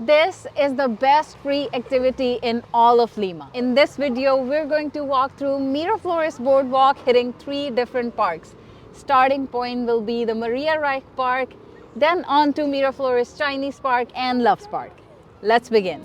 This is the best free activity in all of Lima. In this video, we're going to walk through Miraflores Boardwalk hitting 3 different parks. Starting point will be the Maria Reich Park, then on to Miraflores Chinese Park and Loves Park. Let's begin.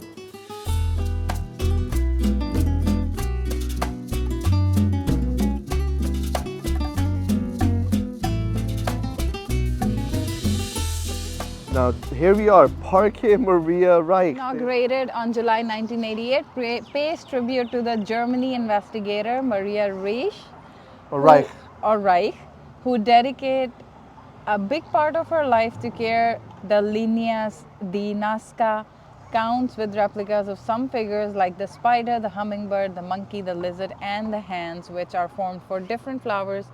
Now here we are, Parque Maria Reich. Inaugurated on July 1988, pays tribute to the Germany investigator Maria Reich, who dedicated a big part of her life to care the Linneas di Nazca counts with replicas of some figures like the spider, the hummingbird, the monkey, the lizard, and the hands, which are formed for different flowers.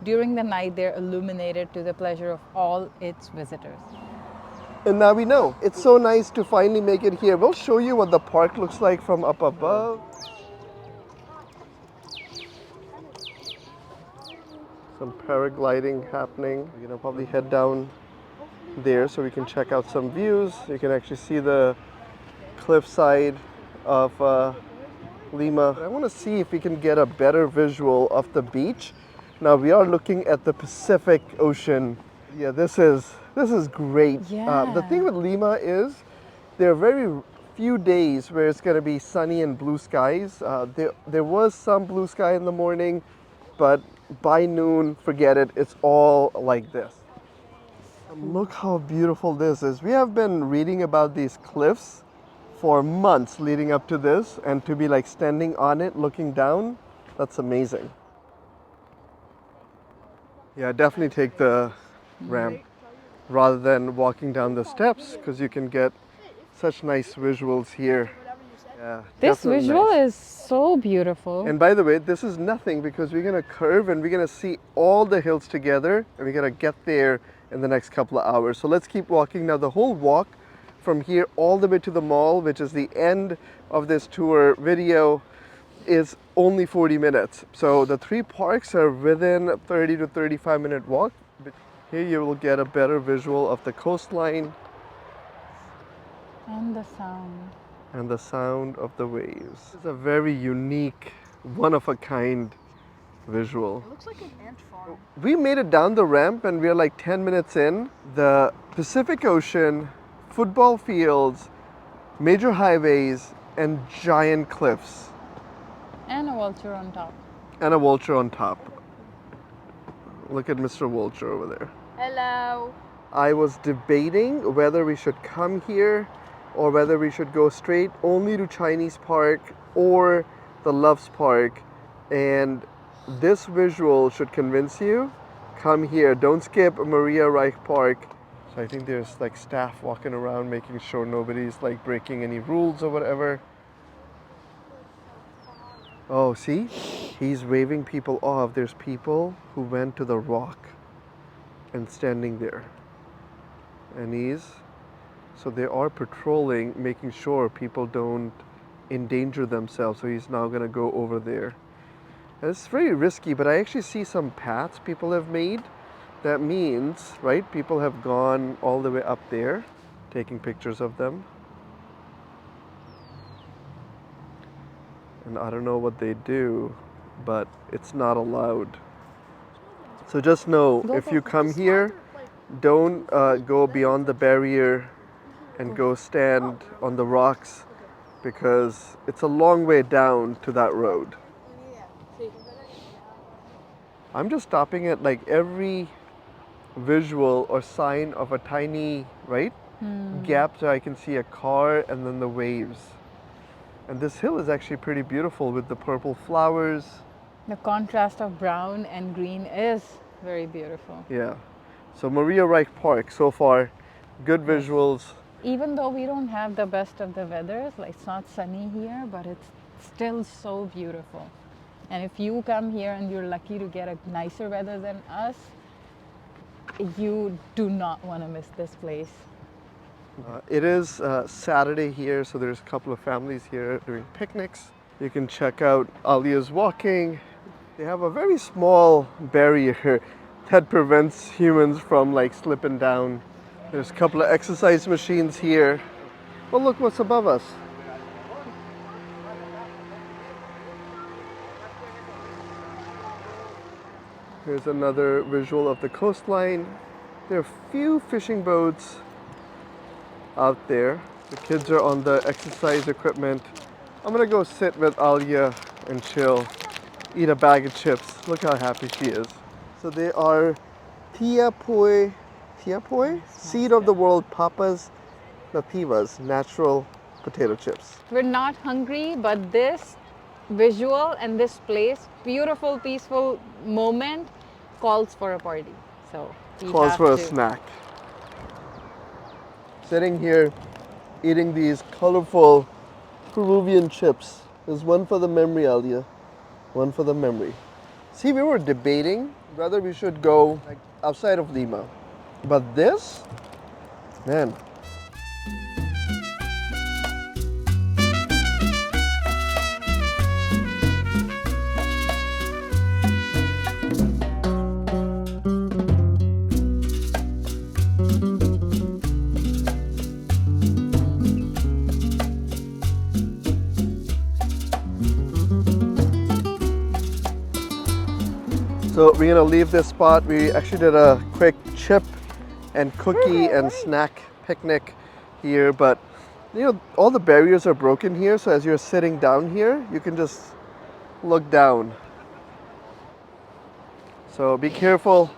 During the night, they're illuminated to the pleasure of all its visitors. And now we know. It's so nice to finally make it here. We'll show you what the park looks like from up above. Some paragliding happening. We're gonna probably head down there so we can check out some views. You can actually see the cliffside of Lima. I want to see if we can get a better visual of the beach. Now we are looking at the Pacific Ocean. Yeah, this is great. Yeah. The thing with Lima is there are very few days where it's going to be sunny and blue skies. There was some blue sky in the morning, but by noon, forget it. It's all like this. Look how beautiful this is. We have been reading about these cliffs for months leading up to this, and to be like standing on it, looking down, that's amazing. Yeah, definitely take the ramp rather than walking down the steps, because you can get such nice visuals here. Yeah, This visual nice. is so beautiful. And by the way, this is nothing, because we're going to curve and we're going to see all the hills together, and we're going to get there in the next couple of hours. So let's keep walking. Now the whole walk from here all the way to the mall, which is the end of this tour video, is only 40 minutes. So the 3 parks are within a 30 to 35 minute walk. But here you will get a better visual of the coastline And the sound. and the sound of the waves. It's a very unique, one-of-a-kind visual. It looks like an ant farm. We made it down the ramp and we're like 10 minutes in. The Pacific Ocean, football fields, major highways, and giant cliffs. And a vulture on top. And a vulture on top. Look at Mr. Vulture over there. Hello. I was debating whether we should come here or whether we should go straight only to Chinese Park or the Loves Park. And this visual should convince you. Come here. Don't skip Maria Reich Park. So I think there's like staff walking around making sure nobody's like breaking any rules or whatever. Oh, see? He's waving people off. There's people who went to the rock and standing there. And so they are patrolling, making sure people don't endanger themselves. So he's now going to go over there. And it's very risky, but I actually see some paths people have made. That means, right, people have gone all the way up there, taking pictures of them. And I don't know what they do, but it's not allowed. So just know, if you come here, don't go beyond the barrier and go stand on the rocks, because it's a long way down to that road. I'm just stopping at like every visual or sign of a tiny, right, gap so I can see a car and then the waves. And this hill is actually pretty beautiful with the purple flowers. The contrast of brown and green is very beautiful. Yeah. So Maria Reich Park, so far, good visuals. Even though we don't have the best of the weathers, like it's not sunny here, but it's still so beautiful. And if you come here and you're lucky to get a nicer weather than us, you do not want to miss this place. It is Saturday here, so there's a couple of families here doing picnics. You can check out Alia's Walking. They have a very small barrier that prevents humans from like slipping down. There's a couple of exercise machines here. Oh, look what's above us. Here's another visual of the coastline. There are few fishing boats out there. The kids are on the exercise equipment. I'm gonna go sit with Alia and chill, eat a bag of chips. Look how happy she is. So they are tiapoy, seed of the world papas nativas, natural potato chips. We're not hungry, but this visual and this place, beautiful, peaceful moment, calls for a party. So we Calls have for a to. snack. Sitting here, eating these colorful Peruvian chips. There's one for the memory, Alia. One for the memory. See, we were debating whether we should go like outside of Lima. But this, man. So we're gonna leave this spot. We actually did a quick chip and cookie and snack picnic here, but you know, all the barriers are broken here, so as you're sitting down here, you can just look down. So be careful,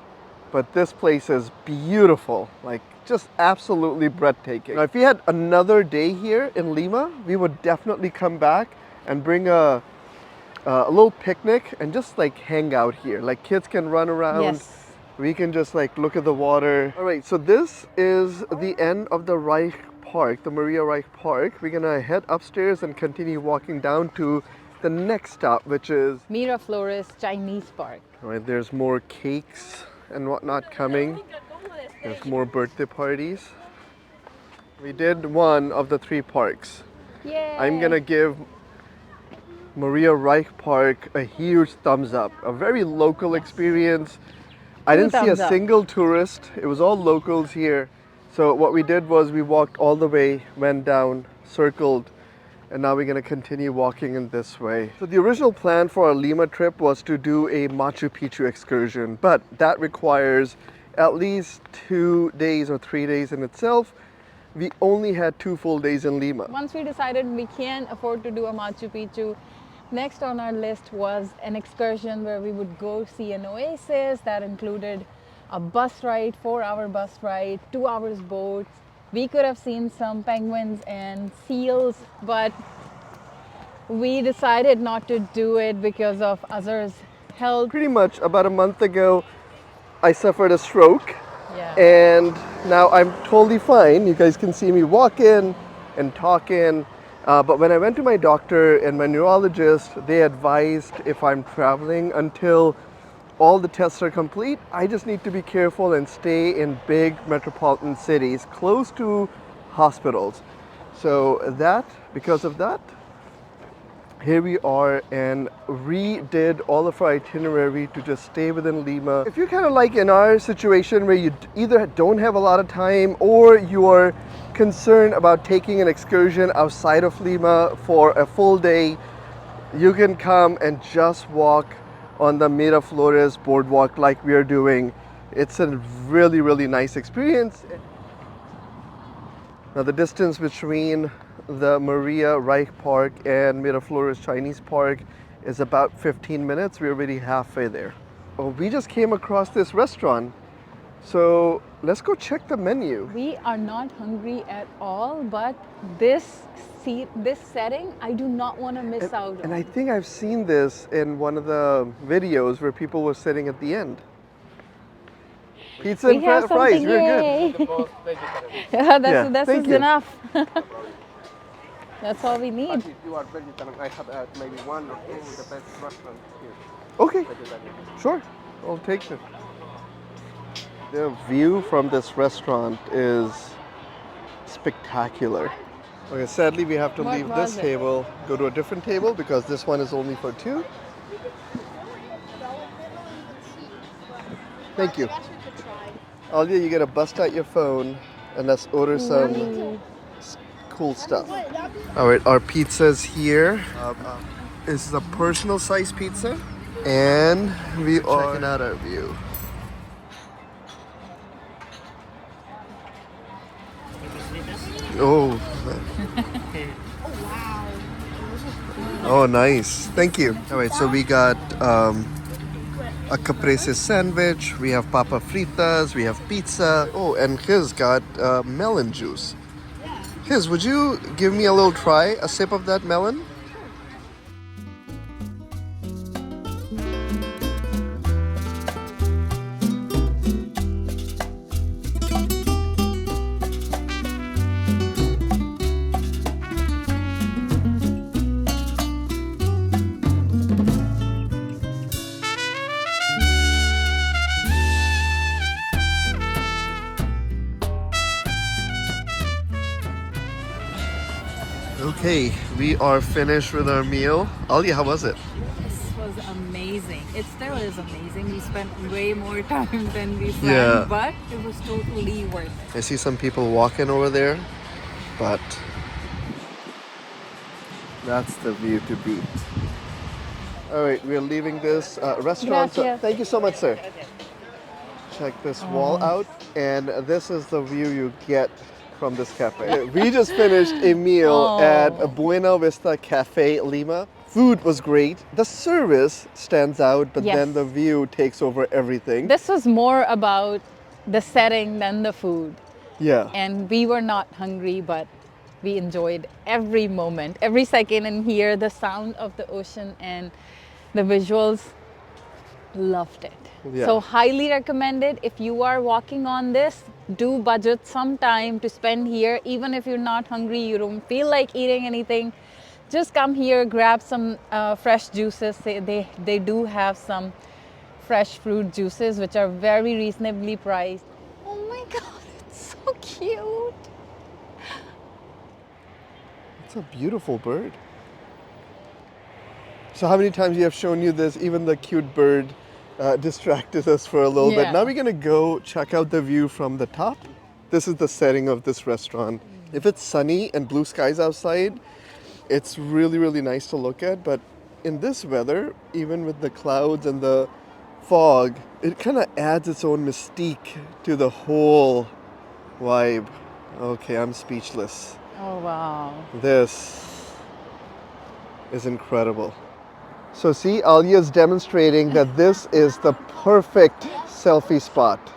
but this place is beautiful, like just absolutely breathtaking. Now, if we had another day here in Lima, we would definitely come back and bring a little picnic and just like hang out here. Like kids can run around. Yes. We can just like look at the water. All right, so this is the end of the Reich Park, the Maria Reich Park. We're gonna head upstairs and continue walking down to the next stop, which is Miraflores Chinese Park. all right, there's more cakes and whatnot coming. There's more birthday parties. We did one of the 3 parks. Yay! I'm gonna give Maria Reich Park a huge thumbs up. A very local experience. I didn't see a thumbs up. single tourist. It was all locals here. So what we did was we walked all the way, went down, circled, and now we're gonna continue walking in this way. So the original plan for our Lima trip was to do a Machu Picchu excursion, but that requires at least 2 days or 3 days in itself. We only had 2 full days in Lima. Once we decided we can't afford to do a Machu Picchu, next on our list was an excursion where we would go see an oasis that included a bus ride, 4-hour bus ride, 2 hours boat. We could have seen some penguins and seals, but we decided not to do it because of Azhar's health. Pretty much about a month ago, I suffered a stroke. Yeah. And now I'm totally fine. You guys can see me walking and talking. But when I went to my doctor and my neurologist, they advised if I'm traveling until all the tests are complete, I just need to be careful and stay in big metropolitan cities close to hospitals. So because of that, here we are and redid all of our itinerary to just stay within Lima. If you're kind of like in our situation where you either don't have a lot of time or you are concerned about taking an excursion outside of Lima for a full day, you can come and just walk on the Miraflores Boardwalk like we are doing. It's a really, really nice experience. Now the distance between the Maria Reich Park and Miraflores Chinese Park is about 15 minutes. We're already halfway there. Oh, we just came across this restaurant. So let's go check the menu. We are not hungry at all, but this setting, I do not want to miss out And on. I think I've seen this in one of the videos where people were sitting at the end. Pizza We and have fries, something, we're good. yay. Yeah, That's thank you. enough. That's all we need. If you are vegetarian, I have maybe 1 or 2 of the best restaurants here. Okay, Vegetarian. sure, I'll take it. The view from this restaurant is spectacular. Okay, sadly we have to What leave was this it? table, go to a different table because this one is only for 2. Thank you. Alia, you gotta bust out your phone and let's order some cool stuff. All right, our pizza's here. This is a personal size pizza, and we are checking out our view. Oh. Oh, nice. Thank you. All right, so we got a caprese sandwich. We have papa fritas. We have pizza. Oh, and his got melon juice. His, would you give me a little try, a sip of that melon? Okay, we are finished with our meal. Ali, how was it? This was amazing. It still is amazing. We spent way more time than we planned, Yeah. but it was totally worth it. I see some people walking over there, but that's the view to beat. All right, we're leaving this restaurant. So, Gracias. thank you so much, sir. Check this wall out, and this is the view you get from this cafe. We just finished a meal at Buena Vista Cafe, Lima. Food was great. The service stands out, but Yes. then the view takes over everything. This was more about the setting than the food. Yeah. And we were not hungry, but we enjoyed every moment, every second in here, the sound of the ocean and the visuals. Loved it. Yeah. So highly recommended. If you are walking on this, do budget some time to spend here. Even if you're not hungry, you don't feel like eating anything, just come here, grab some fresh juices. They do have some fresh fruit juices which are very reasonably priced. Oh my god, it's so cute. It's a beautiful bird. So how many times you have shown you this, even the cute bird distracted us for a little bit. Yeah. Now we're gonna go check out the view from the top. This is the setting of this restaurant. If it's sunny and blue skies outside, it's really, really nice to look at. But in this weather, even with the clouds and the fog, it kind of adds its own mystique to the whole vibe. Okay, I'm speechless. Oh wow. This is incredible. So see, Alia's demonstrating that this is the perfect selfie spot.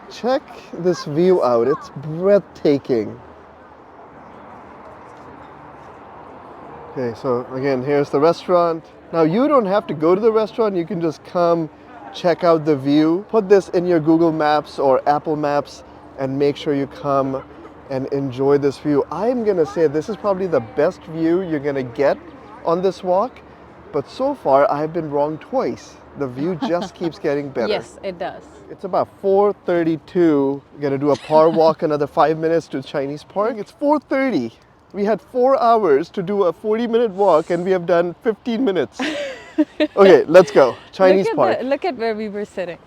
Check this view out, it's breathtaking. Okay, so again, here's the restaurant. Now you don't have to go to the restaurant, you can just come check out the view. Put this in your Google Maps or Apple Maps and make sure you come and enjoy this view. I'm gonna say this is probably the best view you're gonna get on this walk, but so far I've been wrong twice. The view just keeps getting better. Yes, it does. It's about 4:32. We're gonna do a par walk another 5 minutes to Chinese Park. It's 4:30. We had 4 hours to do a 40-minute walk and we have done 15 minutes. Okay, let's go. Chinese Park. Look at where we were sitting.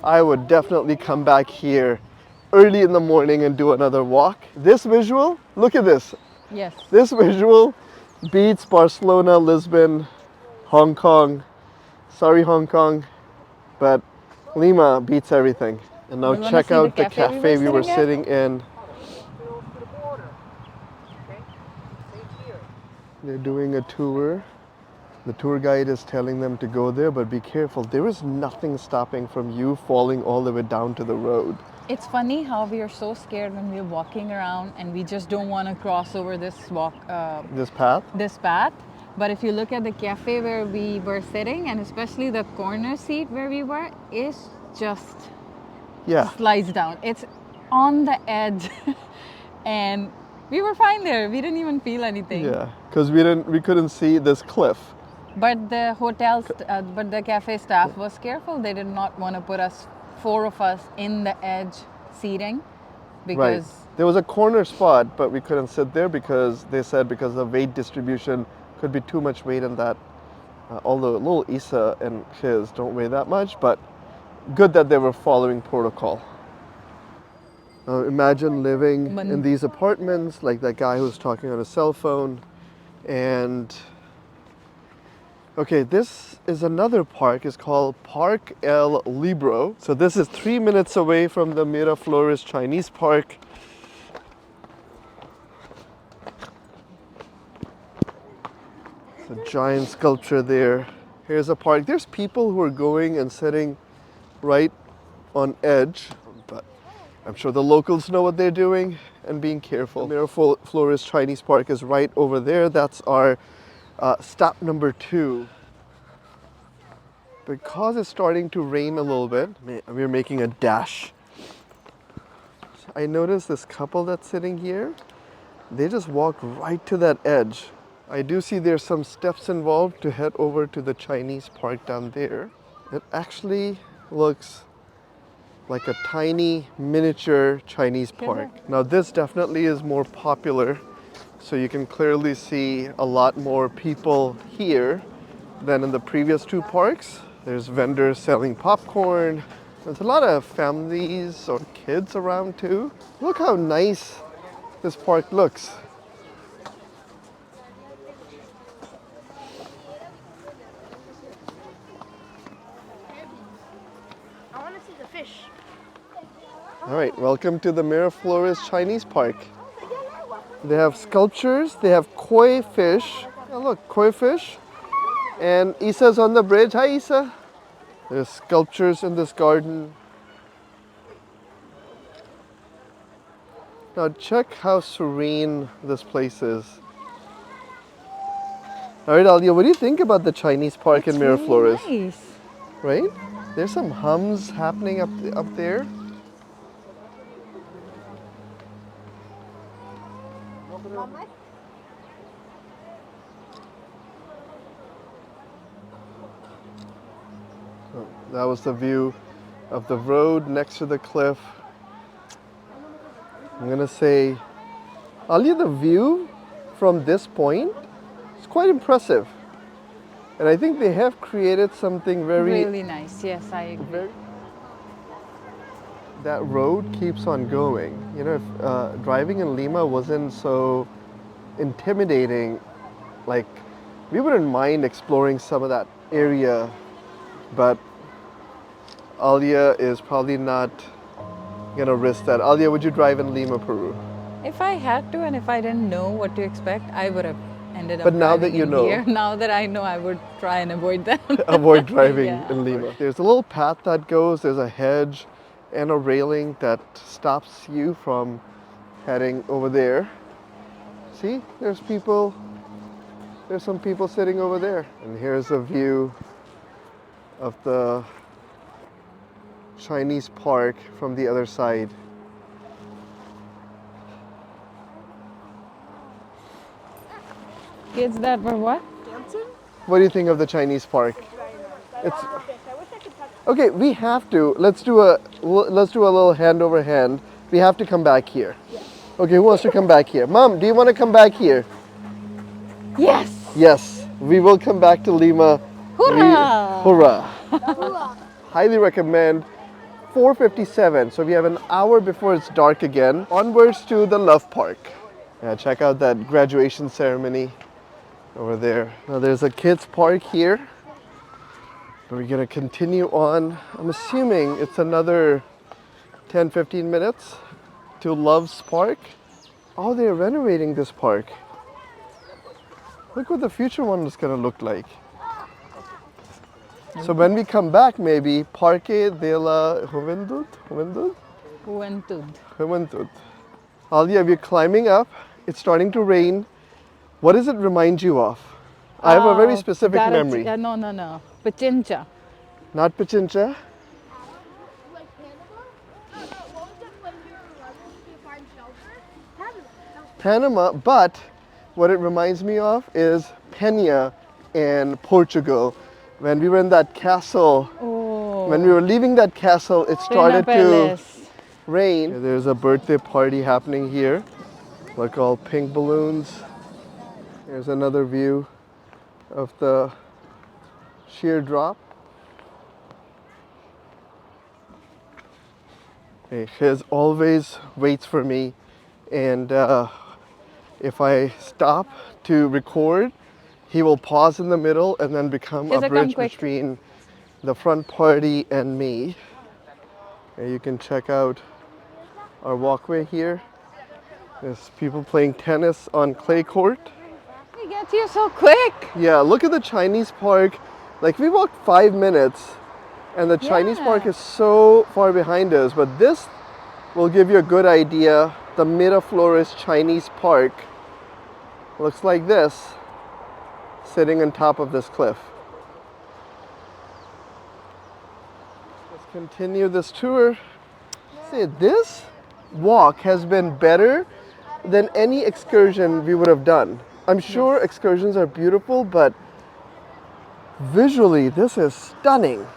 I would definitely come back here early in the morning and do another walk. This visual, look at this. Yes. This visual beats Barcelona, Lisbon, Hong Kong. Sorry, Hong Kong, but Lima beats everything. And now You wanna check see out the the cafe cafe we we were were sitting sitting at? in. They're doing a tour. The tour guide is telling them to go there, but be careful. There is nothing stopping from you falling all the way down to the road. It's funny how we are so scared when we're walking around and we just don't want to cross over this This path? this path. But if you look at the cafe where we were sitting, and especially the corner seat where we were, is just Yeah. slides down. It's on the edge, and we were fine there. We didn't even feel anything. Yeah, because we couldn't see this cliff. But but the cafe staff was careful. They did not want to put us, 4 of us, in the edge seating, because Right. There was a corner spot, but we couldn't sit there because they said because the weight distribution could be too much weight in that. Although little Isa and his don't weigh that much, but good that they were following protocol. Imagine living in these apartments like that guy who was talking on a cell phone. And okay, this is another park. It's called Parque El Libro. So this is 3 minutes away from the Miraflores Chinese Park. It's a giant sculpture there. Here's a park. There's people who are going and sitting right on edge, but I'm sure the locals know what they're doing and being careful. Miraflores Chinese Park is right over there. That's our stop number 2. Because it's starting to rain a little bit, we're making a dash. I noticed this couple that's sitting here, they just walked right to that edge. I do see there's some steps involved to head over to the Chinese park down there. It actually looks like a tiny miniature Chinese park. Now this definitely is more popular, so you can clearly see a lot more people here than in the previous 2 parks. There's vendors selling popcorn. There's a lot of families or kids around too. Look how nice this park looks. I want to see the fish. All right, welcome to the Miraflores Chinese Park. They have sculptures, they have koi fish. Oh, look, koi fish. And Isa's on the bridge. Hi, Isa. There's sculptures in this garden. Now check how serene this place is. All right, Alia, what do you think about the Chinese park in Miraflores? Really nice. Right? There's some hums happening up there. So that was the view of the road next to the cliff. I'm gonna say, Alia, the view from this point is quite impressive. And I think they have created something Really nice. Yes, I agree. That road keeps on going. You know, if driving in Lima wasn't so intimidating, like we wouldn't mind exploring some of that area, but Alia is probably not gonna risk that. Alia, would you drive in Lima, Peru? If I had to and if I didn't know what to expect, I would have ended up But now that driving you in know. here. Now that I know, I would try and avoid that. Avoid driving Yeah. in Lima. There's a little path that goes, there's a hedge and a railing that stops you from heading over there. See, there's some people sitting over there. And here's a view of the Chinese park from the other side. Kids that were what? What do you think of the Chinese park? It's I wish I could touch. okay. We have to. Let's do a little hand over hand. We have to come back here. Okay, who wants to come back here? Mom, do you want to come back here? Yes! Yes, we will come back to Lima. Hurrah! Hurrah! Highly recommend. 4:57. So we have an hour before it's dark again. Onwards to the Love Park. Yeah, check out that graduation ceremony over there. Now there's a kids park here. But we're gonna continue on. I'm assuming it's another 10-15 minutes to Love's Park. Oh, they're renovating this park. Look what the future one is gonna look like. So when we come back, maybe Parque de la Juventud? Juventud. Alia, we're climbing up. It's starting to rain. What does it remind you of? I have a very specific memory. No. Pichincha. Not Pichincha? Like Panama? What was it when we were running to find shelter? Panama, but what it reminds me of is Peña in Portugal. When we were in that castle, when we were leaving that castle, it started to rain. There's a birthday party happening here. Look, all pink balloons. Here's another view of the sheer drop. His always waits for me, and if I stop to record, he will pause in the middle and then become a Come bridge quick. between the front party and me. You can check out our walkway here. There's people playing tennis on clay court. He gets here so quick. Yeah, look at the Chinese park. Like, we walked 5 minutes and the Chinese park is so far behind us, but this will give you a good idea. The Miraflores Chinese Park looks like this, sitting on top of this cliff. Let's continue this tour. See, this walk has been better than any excursion we would have done. I'm sure excursions are beautiful, but visually this is stunning.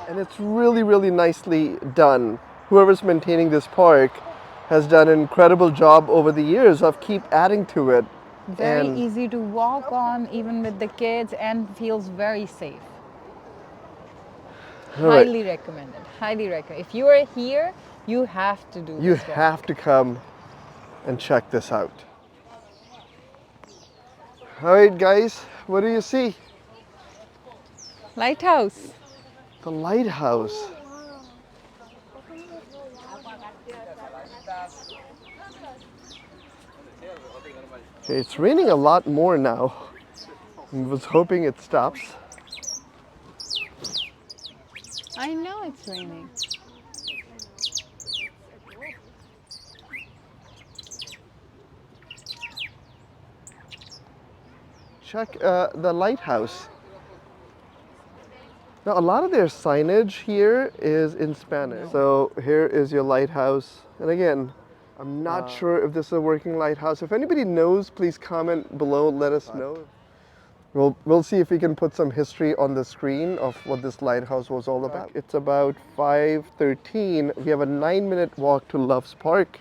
And it's really, really nicely done. Whoever's maintaining this park has done an incredible job over the years of keep adding to it. Very And easy to walk on, even with the kids, and feels very safe. all right, Highly recommended. Highly recommend. If you are here, you have to do you this walk. have to come and check this out. All right, guys, what do you see? Lighthouse. The lighthouse. Okay, it's raining a lot more now. I was hoping it stops. I know it's raining. Check the lighthouse. Now, a lot of their signage here is in Spanish. So here is your lighthouse. And again, I'm not sure if this is a working lighthouse. If anybody knows, please comment below, let us know. We'll see if we can put some history on the screen of what this lighthouse was all about. It's about 5:13. We have a 9-minute walk to Love's Park.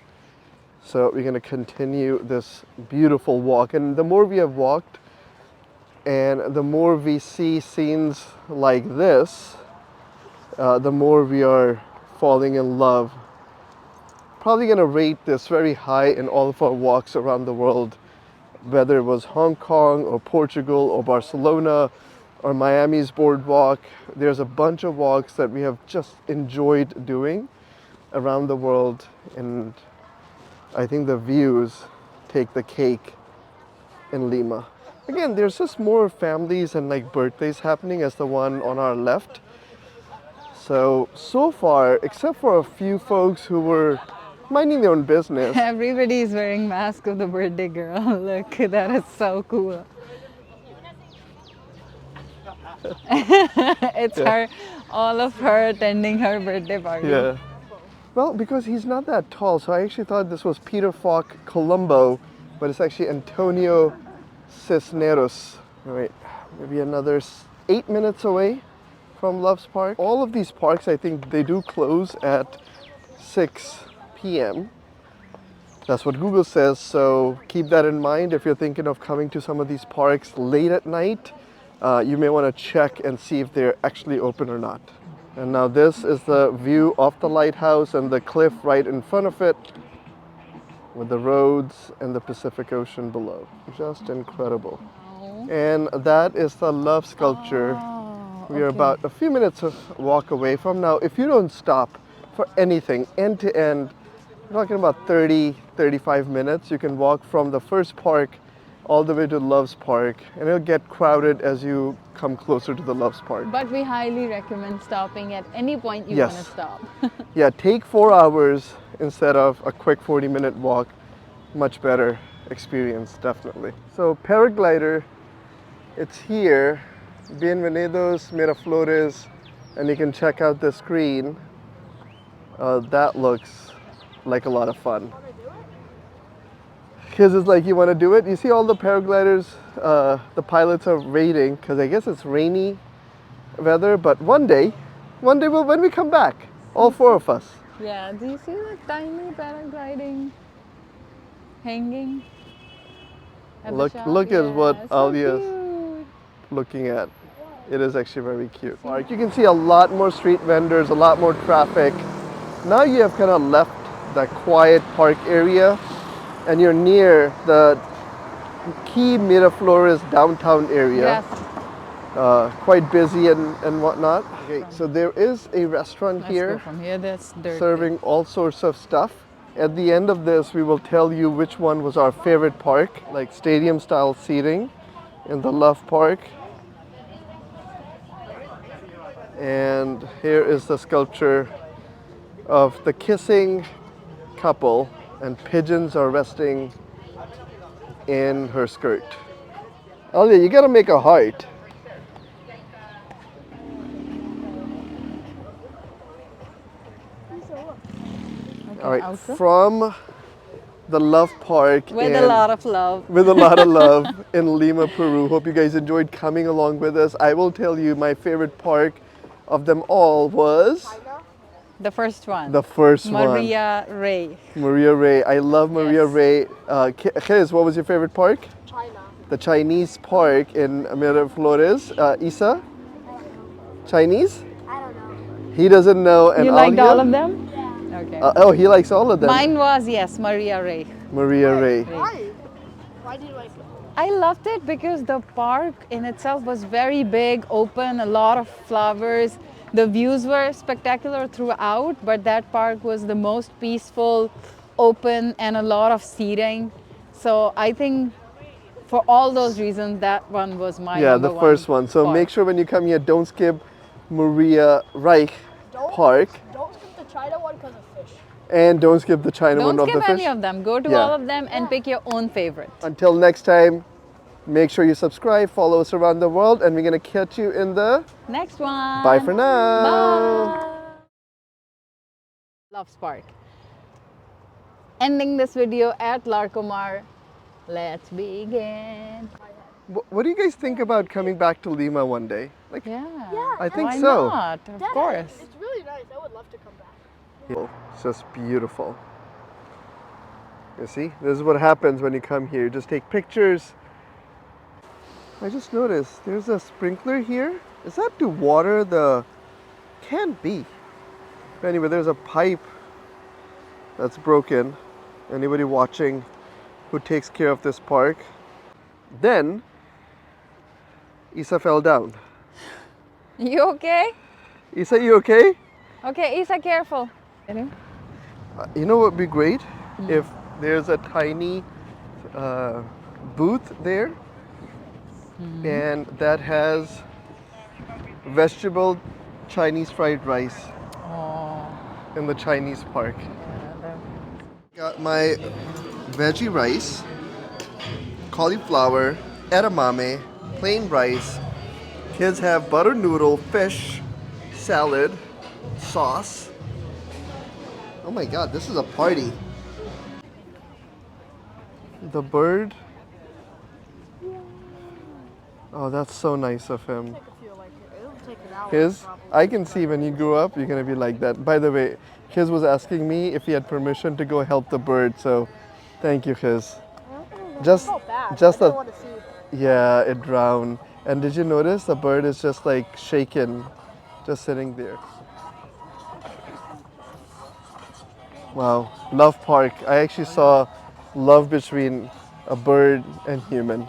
So we're gonna continue this beautiful walk. And the more we have walked, and the more we see scenes like this, the more we are falling in love. Probably gonna rate this very high in all of our walks around the world, whether it was Hong Kong or Portugal or Barcelona or Miami's boardwalk. There's a bunch of walks that we have just enjoyed doing around the world, and I think the views take the cake in Lima. Again, there's just more families and like birthdays happening as the one on our left. So far, except for a few folks who were minding their own business. Everybody is wearing mask of the birthday girl. Look, that is so cool. It's her, all of her attending her birthday party. Yeah. Well, because he's not that tall, so I actually thought this was Peter Falk Colombo, but it's actually Antonio Cisneros. All right, maybe another 8 minutes away from Love's Park. All of these parks, I think they do close at 6 p.m. That's what Google says, so keep that in mind if you're thinking of coming to some of these parks late at night. You may want to check and see if they're actually open or not. And now this is the view of the lighthouse and the cliff right in front of it, with the roads and the Pacific Ocean below. Just incredible. And that is the love sculpture we are about a few minutes of walk away from. Now, if you don't stop for anything, end to end, we're talking about 35 minutes. You can walk from the first park all the way to Love's Park, and it'll get crowded as you come closer to the Love's Park. But we highly recommend stopping at any point you want to stop. Yeah, take 4 hours instead of a quick 40-minute walk. Much better experience, definitely. So paraglider, it's here. Bienvenidos Miraflores, and you can check out the screen. That looks like a lot of fun. Because it's like, you want to do it. You see all the paragliders, the pilots are waiting because I guess it's rainy weather, but one day when we come back, all 4 of us. Yeah, do you see the tiny paragliding hanging? Look at what Alia is looking at. It is actually very cute. You can see a lot more street vendors, a lot more traffic. Now you have kind of left the quiet park area and you're near the key Miraflores downtown area. Yes. Quite busy and whatnot. Okay, so there is a restaurant Let's go here from here. That's dirty. serving all sorts of stuff. At the end of this, we will tell you which one was our favorite park, like stadium style seating in the Love Park. And here is the sculpture of the kissing couple, and pigeons are resting in her skirt. Alia, you gotta make a heart. Okay, All right, outro. from the Love Park With a lot of love. with a lot of love in Lima, Peru. Hope you guys enjoyed coming along with us. I will tell you my favorite park of them all was The first one. the first Maria Reich. one. Maria Ray. I love Maria Yes. Ray. Khiz, what was your favorite park? China. The Chinese park in Miraflores. Isa? Chinese? I don't know. He doesn't know. And You liked Alia? all of them? Yeah. Okay. Oh, he likes all of them. Mine was, yes, Maria Reich. Maria Ray. Why? Why do you like it? I loved it because the park in itself was very big, open, a lot of flowers. The views were spectacular throughout, but that park was the most peaceful, open, and a lot of seating. So I think for all those reasons, that one was my Yeah, number the first one. So park. make sure when you come here, don't skip Maria Reich Don't Park, Don't skip the China one because of fish. and don't skip the China one Don't of the skip any fish. of them. Go to Yeah. all of them and pick your own favorite. Until next time, make sure you subscribe, follow us around the world, and we're gonna catch you in the Next one. bye for now. Bye. Love Spark. Ending this video at Larcomar. Let's begin. What do you guys think about coming back to Lima one day? Like, Yeah. I think Why so. not? Of Deadass. course. It's really nice. I would love to come back. it's just beautiful. You see, this is what happens when you come here. You just take pictures. I just noticed there's a sprinkler here. Is that to water the? Can't be. Anyway, there's a pipe that's broken. Anybody watching who takes care of this park? Then Isa fell down. You okay? Isa, you okay? Okay, Isa, careful. You know what would be great? If there's a tiny booth there and that has vegetable Chinese fried rice Oh. in the Chinese park. Got my veggie rice, cauliflower, edamame, plain rice. Kids have butter noodle, fish, salad, sauce. Oh my god, this is a party. The bird. Oh, that's so nice of him. I feel like it'll take an hour. His, probably. I can see when you grow up, you're gonna be like that. By the way, His was asking me if he had permission to go help the bird, so thank you, His. Just, I felt bad. just I a, didn't want to see. yeah, it drowned. And did you notice the bird is just like shaken, just sitting there. Wow, love park. I actually saw love between a bird and human.